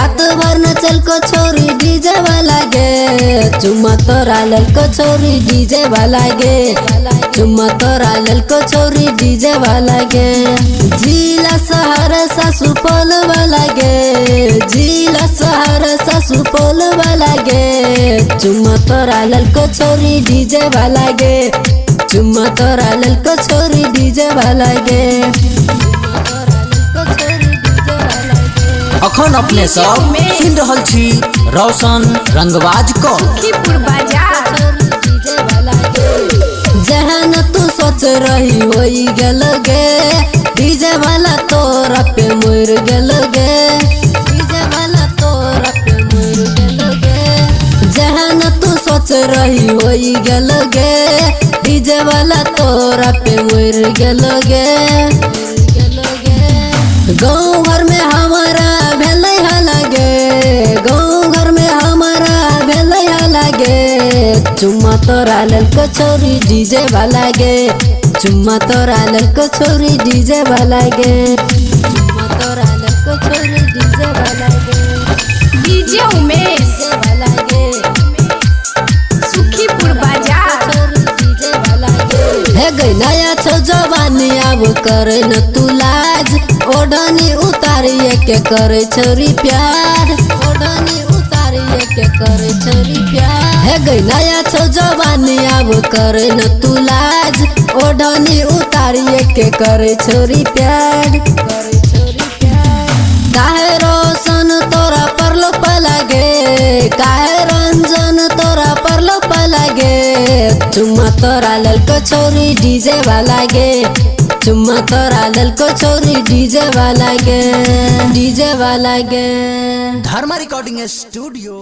रात भर न चल को छोरी डीजे वाला गे चुम्मा तोरा लल को छोरी डीजे वाला गे चुम्मा तोरा लल को छोरी डीजे वाला गे जिला शहर सुपौल वाला गे जिला शहर सुपौल वाला गे चुम्मा तोरा लल को छोरी डीजे वाला गे चुम्मा तोरा लल को छोरी डीजे वाला गे अखन अपने सब सुन रहल छी रोशन रंगबाज को जहन तू सोच रही होई गेल गे डीजे वाला तोरा पे मर गेल गे डीजे वाला तोरा पे मर गेल गे जहन तू सोच रही होई गेल गे डीजे वाला तोरा पे मर गेल गे गाँव घर में हमारा भेलै लगे गाँव घर में हमारा भेलै लगे चुम्मा तोरा लल को छोरी डीजे वाला गे चुम्मा तोरा लल को छोरी डीजे वाला गे चुम्मा तोरा लल को छोरी डीजे वाला गे डीजे उमेश वाला गे सुखीपुर बाजार डीजे वाला गे हे गई नया छो जवानी अब करे न तू लाज ओढ़नी उतारिए के करे छोरी प्यार ओढ़नी उतारिए के करे छोरी प्यार हे गई नया छो जवानी अब करे न तू लाज ओढ़नी उतारिए के करे छोरी प्यार करे छोरी प्यार काहे रोशन तोरा परलो पलागे काहे रंजन तोरा परलो पलागे चुम्मा तोरा लल को छोरी डीजे वाला गे चुम्मा तोरा लल को छोरी डीजे वाला गे डीजे वाला गे धर्मा रिकॉर्डिंग स्टूडियो।